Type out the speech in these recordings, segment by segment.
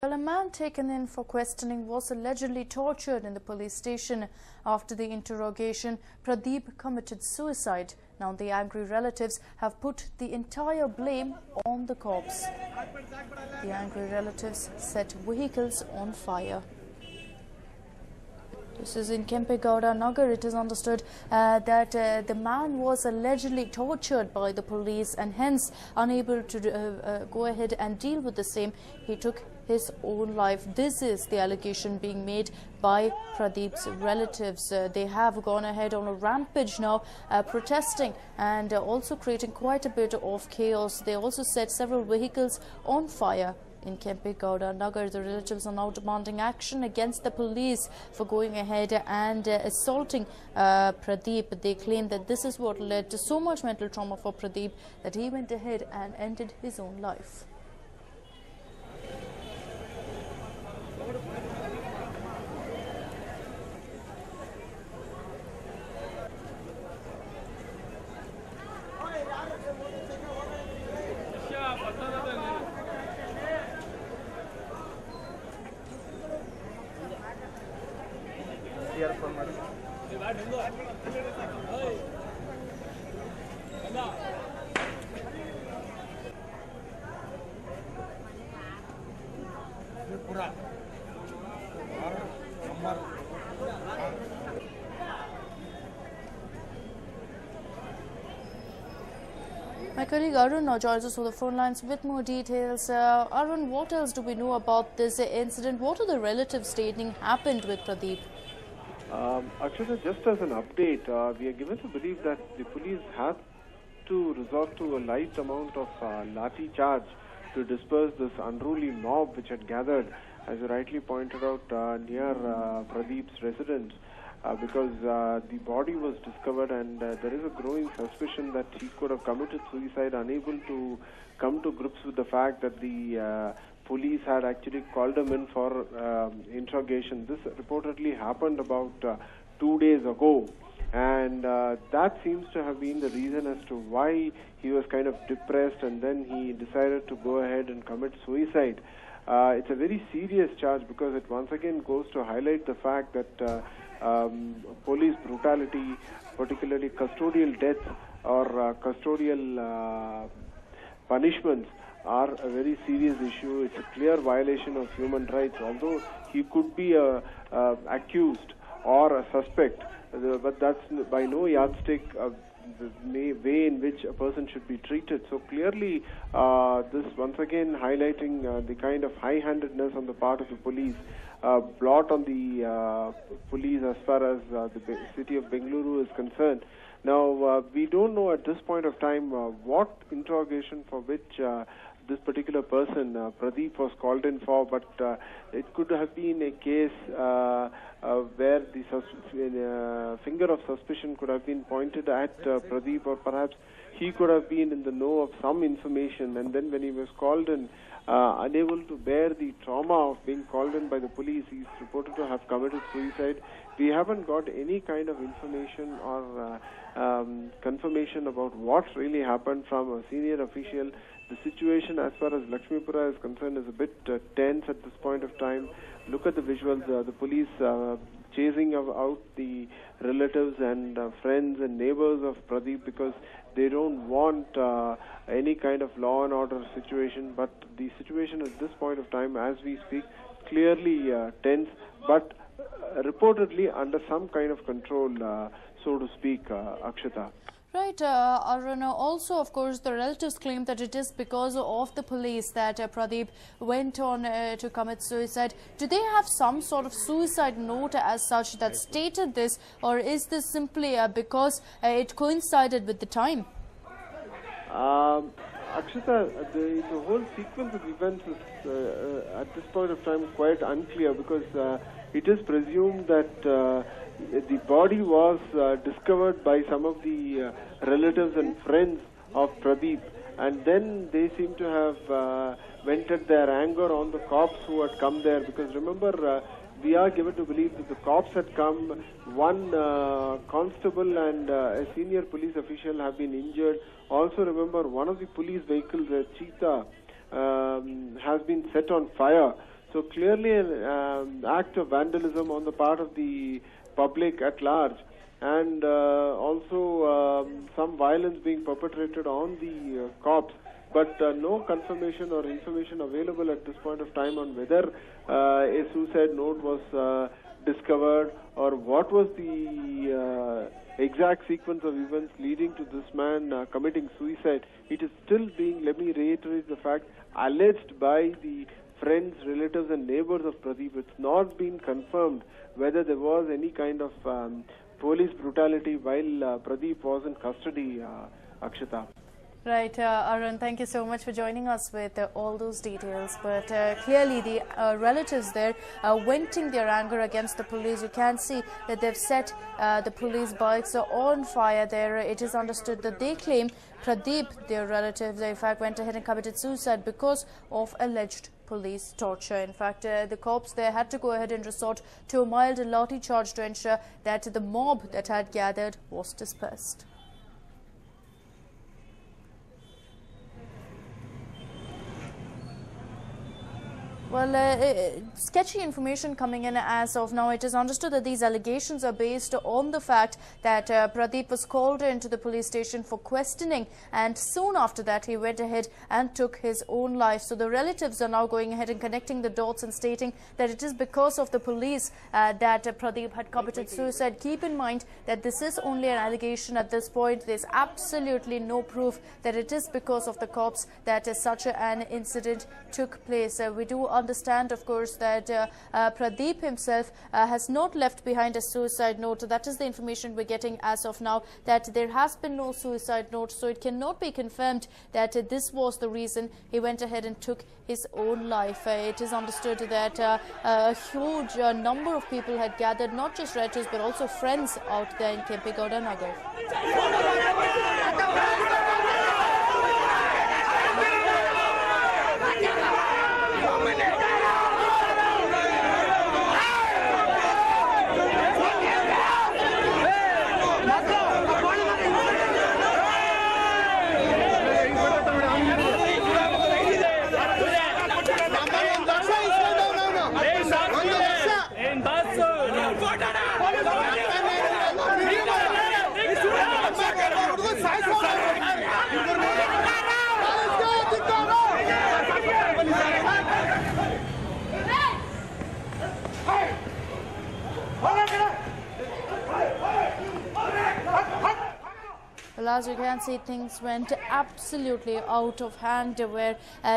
Well, a man taken in for questioning was allegedly tortured in the police station. After the interrogation, Pradeep committed suicide. Now the angry relatives have put the entire blame on the cops. The angry relatives set vehicles on fire. This is in Kempegowda Nagar. It is understood that the man was allegedly tortured by the police and hence unable to go ahead and deal with the same. He took his own life. This is the allegation being made by Pradeep's relatives. They have gone ahead on a rampage now, protesting and also creating quite a bit of chaos. They also set several vehicles on fire. In Kempegowda Nagar, the relatives are now demanding action against the police for going ahead and assaulting Pradeep. They claim that this is what led to so much mental trauma for Pradeep that he went ahead and ended his own life. My colleague Arun now joins us on the phone lines with more details. Arun, what else do we know about this incident? What are the relatives stating happened with Pradeep? Actually, just as an update, we are given to believe that the police had to resort to a light amount of lathi charge to disperse this unruly mob which had gathered, as you rightly pointed out, near Pradeep's residence. Because the body was discovered and there is a growing suspicion that he could have committed suicide, unable to come to grips with the fact that the police had actually called him in for interrogation. This reportedly happened about 2 days ago, and that seems to have been the reason as to why he was kind of depressed and then he decided to go ahead and commit suicide. It's a very serious charge because it once again goes to highlight the fact that police brutality, particularly custodial deaths or custodial punishments, are a very serious issue. It's a clear violation of human rights. Although he could be accused or a suspect, but that's by no yardstick the way in which a person should be treated. So clearly, this once again highlighting the kind of high-handedness on the part of the police, blot on the police as far as the city of Bengaluru is concerned. Now, we don't know at this point of time what interrogation for which this particular person, Pradeep, was called in for, but it could have been a case where the finger of suspicion could have been pointed at Pradeep, or perhaps he could have been in the know of some information, and then when he was called in, unable to bear the trauma of being called in by the police, he's reported to have committed suicide. We haven't got any kind of information or confirmation about what really happened from a senior official. The situation as far as Lakshmipura is concerned is a bit tense at this point of time. Look at the visuals, the police chasing out the relatives and friends and neighbors of Pradeep because they don't want any kind of law and order situation. But the situation at this point of time, as we speak, clearly tense, but reportedly under some kind of control, so to speak, Akshata. Right, Arun. Also, of course, the relatives claim that it is because of the police that Pradeep went on to commit suicide. Do they have some sort of suicide note as such that stated this, or is this simply because it coincided with the time? Akshata, the whole sequence of events is at this point of time quite unclear because it is presumed that the body was discovered by some of the relatives and friends of Pradeep, and then they seem to have vented their anger on the cops who had come there, because remember, we are given to believe that the cops had come, one constable and a senior police official have been injured. Also remember, one of the police vehicles, a Cheetah, has been set on fire. So clearly an act of vandalism on the part of the public at large, and also some violence being perpetrated on the cops. But no confirmation or information available at this point of time on whether a suicide note was discovered or what was the exact sequence of events leading to this man committing suicide. It is still being, let me reiterate the fact, alleged by the friends, relatives and neighbors of Pradeep. It's not been confirmed whether there was any kind of police brutality while Pradeep was in custody, Akshita. Right, Arun, thank you so much for joining us with all those details. But clearly the relatives there venting their anger against the police. You can see that they've set the police bikes on fire there. It is understood that they claim Pradeep, their relatives, in fact went ahead and committed suicide because of alleged police torture. In fact, the cops there had to go ahead and resort to a mild lathi charge to ensure that the mob that had gathered was dispersed. Well, sketchy information coming in as of now. It is understood that these allegations are based on the fact that Pradeep was called into the police station for questioning, and soon after that he went ahead and took his own life. So the relatives are now going ahead and connecting the dots and stating that it is because of the police that Pradeep had committed suicide. Keep in mind that this is only an allegation at this point. There's absolutely no proof that it is because of the cops that such an incident took place. We do understand, of course, that Pradeep himself has not left behind a suicide note. That is the information we're getting as of now, that there has been no suicide note. So it cannot be confirmed that this was the reason he went ahead and took his own life. It is understood that a huge number of people had gathered, not just relatives but also friends out there in Kempegowda Nagar. Well, as you can see, things went absolutely out of hand, where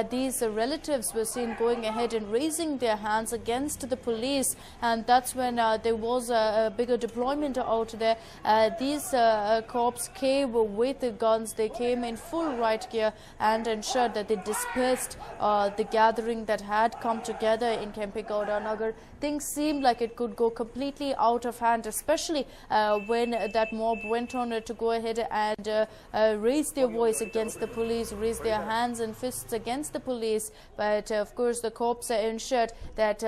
these relatives were seen going ahead and raising their hands against the police, and that's when there was a bigger deployment out there. These cops came with the guns. They came in full riot gear and ensured that they dispersed the gathering that had come together in Kempegowda Nagar. Things seemed like it could go completely out of hand, especially when that mob went on to go ahead and raise their voice against the police, raise their hands and fists against the police. But of course the cops ensured that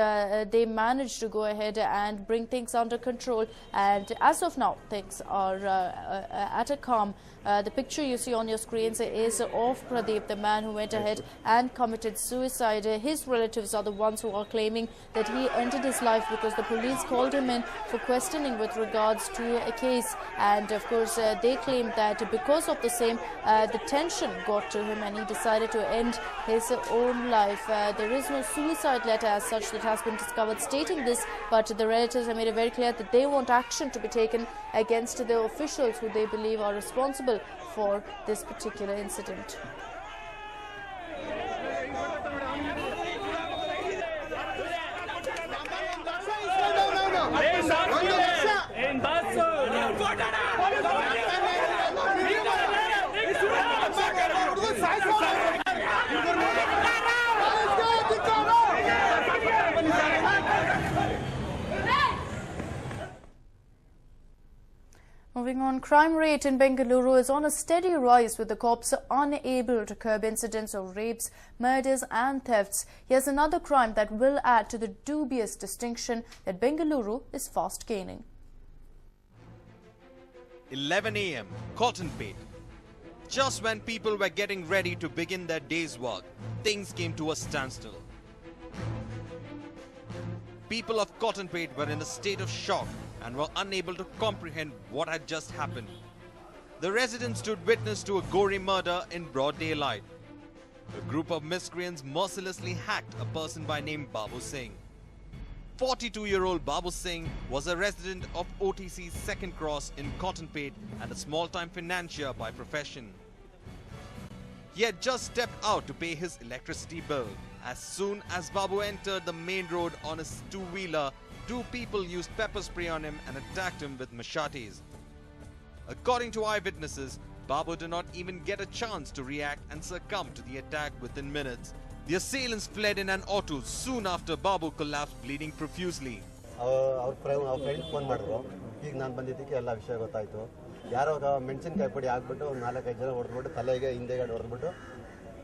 they managed to go ahead and bring things under control, and as of now things are at a calm. The picture you see on your screens is of Pradeep, the man who went ahead and committed suicide. His relatives are the ones who are claiming that he ended his life because the police called him in for questioning with regards to a case, and of course they claim that because of the same, the tension got to him and he decided to end his own life. There is no suicide letter as such that has been discovered stating this, but the relatives have made it very clear that they want action to be taken against the officials who they believe are responsible for this particular incident. Moving on, crime rate in Bengaluru is on a steady rise, with the cops unable to curb incidents of rapes, murders and thefts. Here's another crime that will add to the dubious distinction that Bengaluru is fast gaining. 11 a.m. Cottonpate. Just when people were getting ready to begin their day's work, things came to a standstill. people of Cottonpate were in a state of shock and were unable to comprehend what had just happened. The residents stood witness to a gory murder in broad daylight. A group of miscreants mercilessly hacked a person by name Babu Singh. 42-year-old Babu Singh was a resident of OTC's Second Cross in Cottonpate and a small-time financier by profession. He had just stepped out to pay his electricity bill. As soon as Babu entered the main road on his two-wheeler, two people used pepper spray on him and attacked him with machetes. According to eyewitnesses, Babu did not even get a chance to react and succumbed to the attack within minutes. The assailants fled in an auto soon after Babu collapsed, bleeding profusely. Our friend phone ಮಾಡಿದ್ರು. ಈಗ ನಾನು ಬಂದಿದ್ದಕ್ಕೆ ಎಲ್ಲ ವಿಷಯ ಗೊತ್ತಾಯ್ತು. ಯಾರೋ ಮೆಣಸಿನಕಾಯಿ ಪುಡಿ ಹಾಕ್ಬಿಟ್ಟು 4-5 ಜನ ಹೊಡೆದ್ಬಿಟ್ಟು ತಲೆಗೆ ಹಿಂದೆಗಡೆ ಹೊಡೆದ್ಬಿಟ್ಟು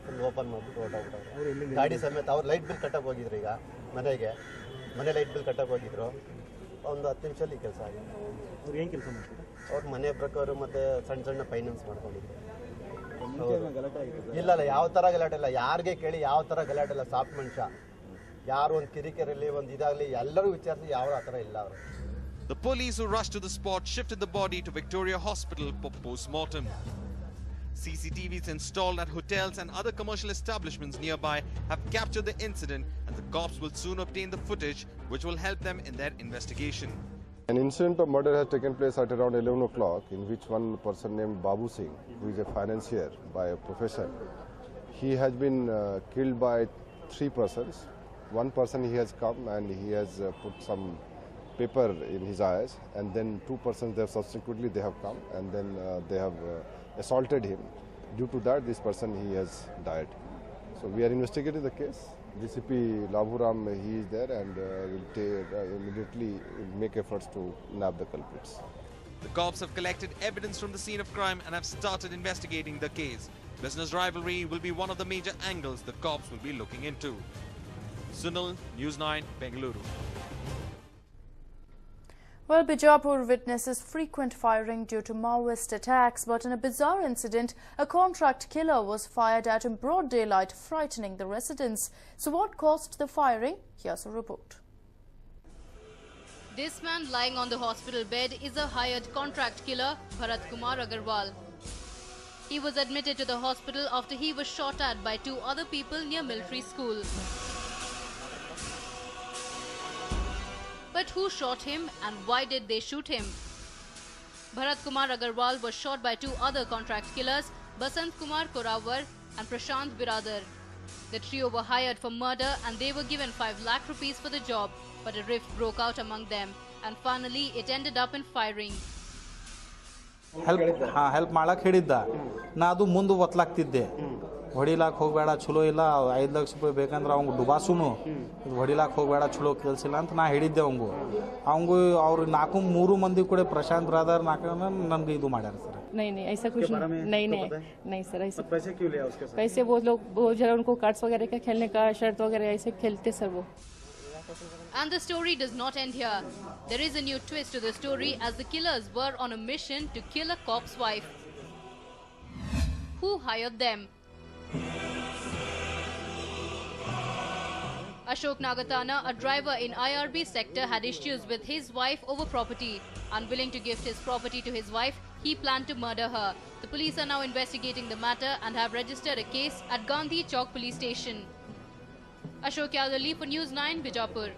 ಫುಲ್ ಓಪನ್ ಮಾಡಿಬಿಟ್ಟು ಹೊರಟೋಗ್ಬಿಟ್ಟರು. ಗಾಡಿ ಸಮೇತ ಅವ್ರು ಲೈಟ್ ಬಿಲ್ ಕಟ್ಟಕ್ಕೆ ಹೋಗಿದ್ರು. ಈಗ ಮನೆ ಲೈಟ್ ಬಿಲ್ ಕಟ್ಟಕ್ಕೆ ಹೋಗಿದ್ರು. ಒಂದು 10 ನಿಮಿಷದಲ್ಲಿ ಕೆಲಸ ಆಗಿದೆ. ಅವ್ರು ಏನು ಕೆಲಸ ಮಾಡ್ತಾರೆ? ಅವ್ರು ಮನೆ ಬ್ರೋಕರ್ ಮತ್ತೆ ಸಣ್ಣ ಫೈನಾನ್ಸ್ ಮಾಡ್ಕೊಂಡಿದ್ರು. ಇಲ್ಲ ಯಾವ ಥರ ಗಲಾಟೆ ಇಲ್ಲ, ಯಾರಿಗೆ ಕೇಳಿ ಯಾವ ಥರ ಗಲಾಟೆ ಇಲ್ಲ. ಸಾಫ್ಟ್ ಮನುಷ್ಯ, ಯಾರು ಒಂದು ಕಿರಿಕಿರಲ್ಲಿ ಒಂದು ಇದಾಗಲಿ ಎಲ್ಲರೂ ವಿಚಾರಿಸಿ ಯಾವ ಆ ಥರ ಇಲ್ಲ ಅವರು. The police who rushed to the spot shifted the body to Victoria Hospital for post-mortem. CCTVs installed at hotels and other commercial establishments nearby have captured the incident, and the cops will soon obtain the footage which will help them in their investigation. An incident of murder has taken place at around 11 o'clock in which one person named Babu Singh, who is a financier by profession, he has been killed by 3 persons. One person he has come and he has put some paper in his eyes, and then 2 persons they have subsequently they have come and then they have assaulted him. Due to that, this person he has died. So we are investigating the case. DCP Labhuram he is there and will immediately make efforts to nab the culprits. The cops have collected evidence from the scene of crime and have started investigating the case. Business rivalry will be one of the major angles the cops will be looking into. Sunil, News9, Bengaluru. Well, Bijapur witnesses frequent firing due to Maoist attacks, but in a bizarre incident, a contract killer was fired at in broad daylight, frightening the residents. So what caused the firing? Here's a report. This man lying on the hospital bed is a hired contract killer, Bharat Kumar Agarwal. He was admitted to the hospital after he was shot at by 2 other people near military school. But who shot him and why did they shoot him? Bharat Kumar Agarwal was shot by 2 other contract killers, Basant Kumar Korawar and Prashant Biradar. The trio were hired for murder and they were given 5 lakh rupees for the job, but a rift broke out among them and finally it ended up in firing. Help ಮಾಡಕ್ಕೆ ಹೇಳಿದ್ದ. ನಾ ಅದು ಮುಂದೆ ಒತ್ತಲಾಗ್ತಿದ್ದೆ. ಹೊಡಿಲಾಕ್ ಹೋಗಬೇಡ, ಚಲೋ ಇಲ್ಲ, 5 ಲಕ್ಷ ರೂಪಾಯಿ ಬೇಕಂದ್ರೆ ಅವ್ನು ಡುಬಾಸುನು, ಹೊಡಿಲಾಕ್ ಹೋಗಬೇಡ, ಚಲೋ ಕೆಲಸ ಇಲ್ಲ ಅಂತ ನಾ ಹೇಳಿದ್ದೆ ಅವಂಗು. ಅವ್ರು 4-3 ಮಂದಿ ಕೂಡ ಪ್ರಶಾಂತ್ ಬ್ರದರ್ ನನ್ಗೆ ಇದು ಮಾಡ್ಯಾರ ಸರ್. नहीं ऐसा कुछ नहीं सर, ऐसा पैसे क्यों लिया उसके साथ? पैसे वो लोग जरा उनको कार्ड्स वगैरह का खेलने का शर्त वगैरह ऐसे खेलते सर वो. And the story does not end here. There is a new twist to the story as the killers were on a mission to kill a cop's wife. Who hired them? Ashok Nagatana, a driver in IRB sector, had issues with his wife over property. Unwilling to gift his property to his wife, he planned to murder her. The police are now investigating the matter and have registered a case at Gandhi Chowk police station. Ashok Yadali for News9, Bijapur.